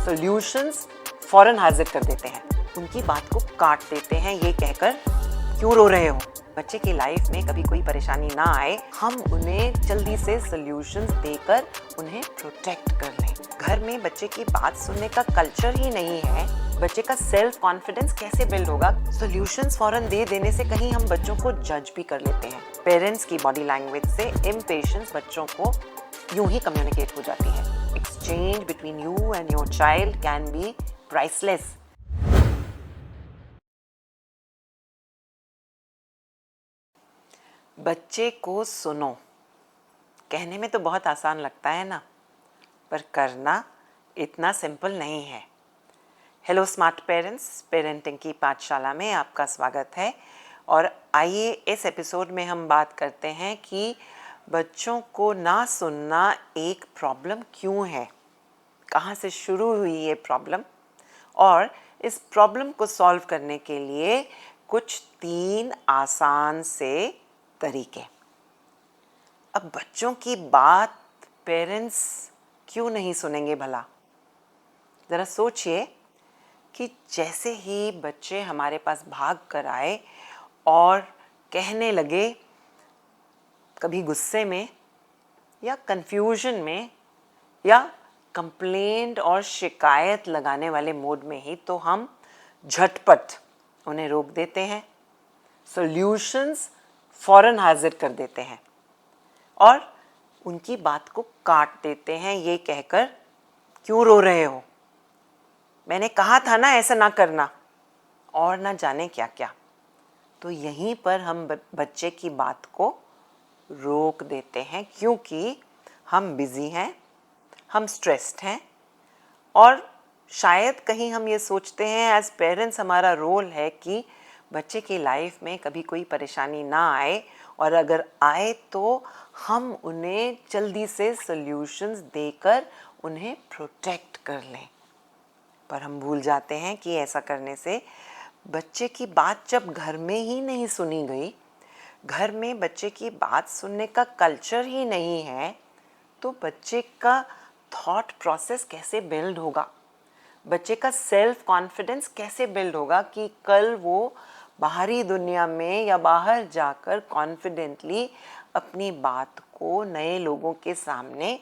Solutions फौरन हाजिर कर देते हैं, उनकी बात को काट देते हैं ये कहकर क्यों रो रहे हो। बच्चे की लाइफ में कभी कोई परेशानी ना आए, हम उन्हें जल्दी से सॉल्यूशंस देकर उन्हें प्रोटेक्ट कर लें। घर में बच्चे की बात सुनने का कल्चर ही नहीं है, बच्चे का सेल्फ कॉन्फिडेंस कैसे बिल्ड होगा। सॉल्यूशंस फौरन दे देने से कहीं हम बच्चों को जज भी कर लेते हैं। पेरेंट्स की बॉडी लैंग्वेज से इम्पेशेंस बच्चों को यूं ही कम्युनिकेट हो जाती है। Exchange between you and your child can be priceless. बच्चे को सुनो, कहने में तो बहुत आसान लगता है ना, पर करना इतना सिंपल नहीं है। हेलो स्मार्ट पेरेंट्स, पेरेंटिंग की पाठशाला में आपका स्वागत है। और आइए इस एपिसोड में हम बात करते हैं कि बच्चों को ना सुनना एक प्रॉब्लम क्यों है, कहाँ से शुरू हुई ये प्रॉब्लम, और इस प्रॉब्लम को सॉल्व करने के लिए कुछ 3 आसान से तरीके। अब बच्चों की बात पेरेंट्स क्यों नहीं सुनेंगे भला? ज़रा सोचिए कि जैसे ही बच्चे हमारे पास भाग कर आए और कहने लगे, कभी गुस्से में या कंफ्यूजन में या कंप्लेंट और शिकायत लगाने वाले मोड में ही, तो हम झटपट उन्हें रोक देते हैं, सॉल्यूशंस फौरन हाजिर कर देते हैं और उनकी बात को काट देते हैं ये कहकर क्यों रो रहे हो, मैंने कहा था ना ऐसा ना करना, और ना जाने क्या क्या। तो यहीं पर हम बच्चे की बात को रोक देते हैं क्योंकि हम बिज़ी हैं, हम स्ट्रेस्ड हैं, और शायद कहीं हम ये सोचते हैं एज पेरेंट्स हमारा रोल है कि बच्चे की लाइफ में कभी कोई परेशानी ना आए, और अगर आए तो हम उन्हें जल्दी से सॉल्यूशंस देकर उन्हें प्रोटेक्ट कर लें। पर हम भूल जाते हैं कि ऐसा करने से बच्चे की बात जब घर में ही नहीं सुनी गई, घर में बच्चे की बात सुनने का कल्चर ही नहीं है, तो बच्चे का थॉट प्रोसेस कैसे बिल्ड होगा, बच्चे का सेल्फ कॉन्फिडेंस कैसे बिल्ड होगा कि कल वो बाहरी दुनिया में या बाहर जाकर कॉन्फिडेंटली अपनी बात को नए लोगों के सामने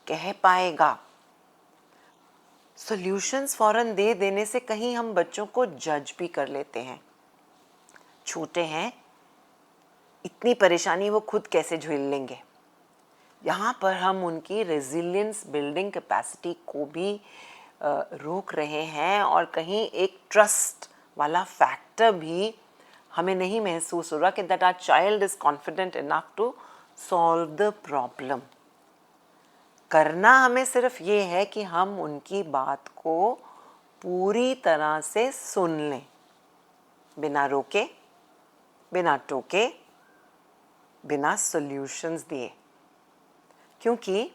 कह पाएगा। सॉल्यूशंस फौरन दे देने से कहीं हम बच्चों को जज भी कर लेते हैं, छोटे हैं, इतनी परेशानी वो खुद कैसे झेल लेंगे। यहाँ पर हम उनकी रेजिलियंस बिल्डिंग कैपेसिटी को भी रोक रहे हैं, और कहीं एक ट्रस्ट वाला फैक्टर भी हमें नहीं महसूस हो रहा कि that our child is confident enough to solve the problem. करना हमें सिर्फ ये है कि हम उनकी बात को पूरी तरह से सुन लें, बिना रोके, बिना टोके, बिना सॉल्यूशंस दिए, क्योंकि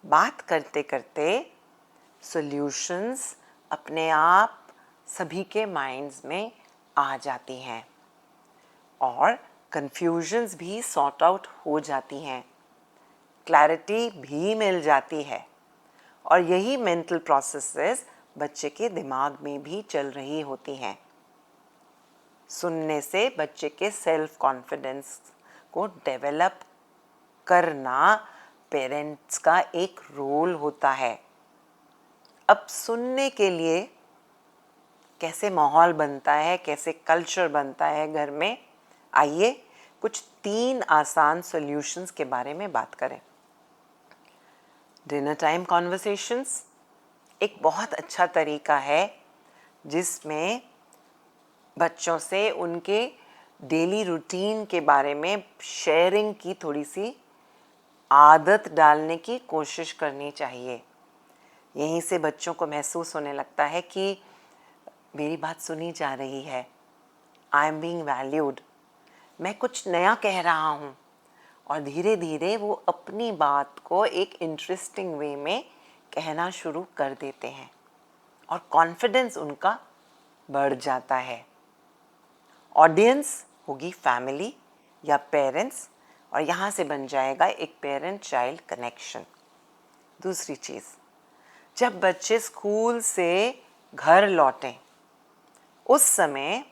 बात करते करते सॉल्यूशंस अपने आप सभी के माइंड्स में आ जाती हैं और कंफ्यूजन्स भी सॉर्ट आउट हो जाती हैं, क्लैरिटी भी मिल जाती है, और यही मेंटल प्रोसेसेस बच्चे के दिमाग में भी चल रही होती हैं। सुनने से बच्चे के सेल्फ कॉन्फिडेंस को डेवलप करना पेरेंट्स का एक रोल होता है। अब सुनने के लिए कैसे माहौल बनता है, कैसे कल्चर बनता है घर में, आइए कुछ 3 आसान सॉल्यूशंस के बारे में बात करें। डिनर टाइम कॉन्वर्सेशंस एक बहुत अच्छा तरीका है जिसमें बच्चों से उनके डेली रूटीन के बारे में शेयरिंग की थोड़ी सी आदत डालने की कोशिश करनी चाहिए। यहीं से बच्चों को महसूस होने लगता है कि मेरी बात सुनी जा रही है, आई एम बीइंग वैल्यूड, मैं कुछ नया कह रहा हूँ, और धीरे धीरे वो अपनी बात को एक इंटरेस्टिंग वे में कहना शुरू कर देते हैं और कॉन्फिडेंस उनका बढ़ जाता है। ऑडियंस होगी फैमिली या पेरेंट्स, और यहाँ से बन जाएगा एक पेरेंट चाइल्ड कनेक्शन। दूसरी चीज़, जब बच्चे स्कूल से घर लौटें उस समय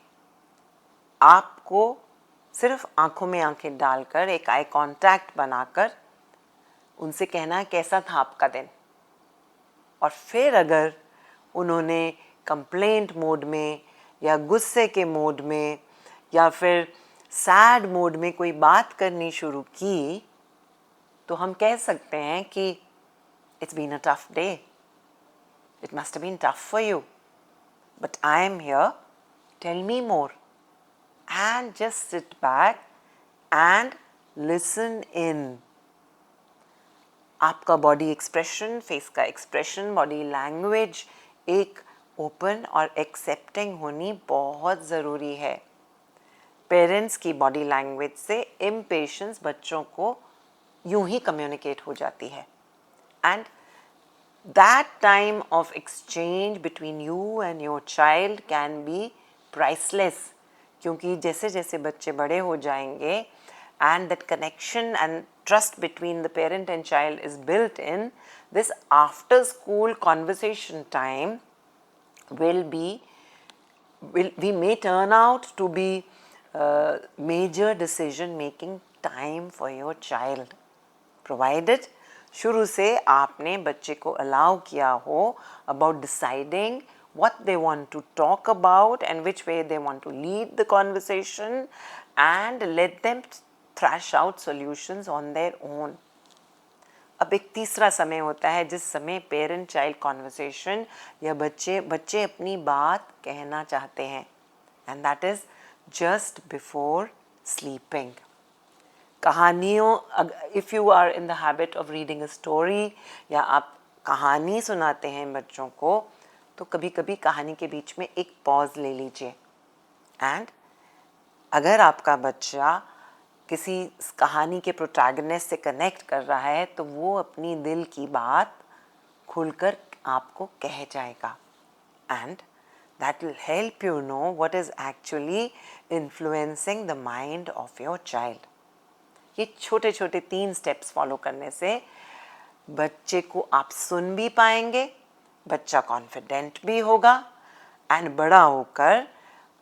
आपको सिर्फ आंखों में आंखें डालकर एक आई कांटेक्ट बनाकर उनसे कहना कैसा था आपका दिन, और फिर अगर उन्होंने कंप्लेंट मोड में या गुस्से के मोड में या फिर सैड मोड में कोई बात करनी शुरू की तो हम कह सकते हैं कि it's been a tough day, it must have been tough for you, but I am here, tell me more, and just sit back and listen in. आपका बॉडी एक्सप्रेशन, फेस का एक्सप्रेशन, बॉडी लैंग्वेज एक open और accepting होनी बहुत ज़रूरी है. Parents की body language से इम्पेशेंस बच्चों को यूं ही कम्युनिकेट हो जाती है. And that time of exchange between you and your child can be priceless, क्योंकि जैसे जैसे बच्चे बड़े हो जाएंगे and that connection and trust between the parent and child is built in, this after school conversation time we may turn out to be major decision making time for your child, provided शुरू से आपने बच्चे को allow किया हो about deciding what they want to talk about and which way they want to lead the conversation, and let them thrash out solutions on their own. अब एक तीसरा समय होता है जिस समय पेरेंट चाइल्ड कॉन्वर्सेशन या बच्चे अपनी बात कहना चाहते हैं, and that is just before sleeping. कहानियों, if you are in the habit of reading a story या आप कहानी सुनाते हैं बच्चों को, तो कभी कभी कहानी के बीच में एक पॉज ले लीजिए. एंड अगर आपका बच्चा किसी कहानी के प्रोटैगनिस्ट से कनेक्ट कर रहा है तो वो अपनी दिल की बात खुलकर आपको कह जाएगा, and that will help you know what is actually influencing the mind of your child. ये छोटे छोटे 3 स्टेप्स फॉलो करने से बच्चे को आप सुन भी पाएंगे, बच्चा कॉन्फिडेंट भी होगा, एंड बड़ा होकर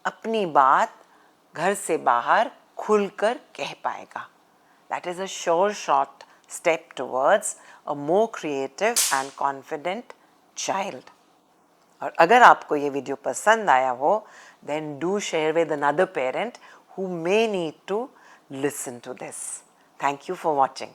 अपनी बात घर से बाहर खुलकर कह पाएगा. That is a sure short step towards a more creative and confident child. और अगर आपको ये वीडियो पसंद आया हो, then do share with another parent who may need to listen to this. Thank you for watching.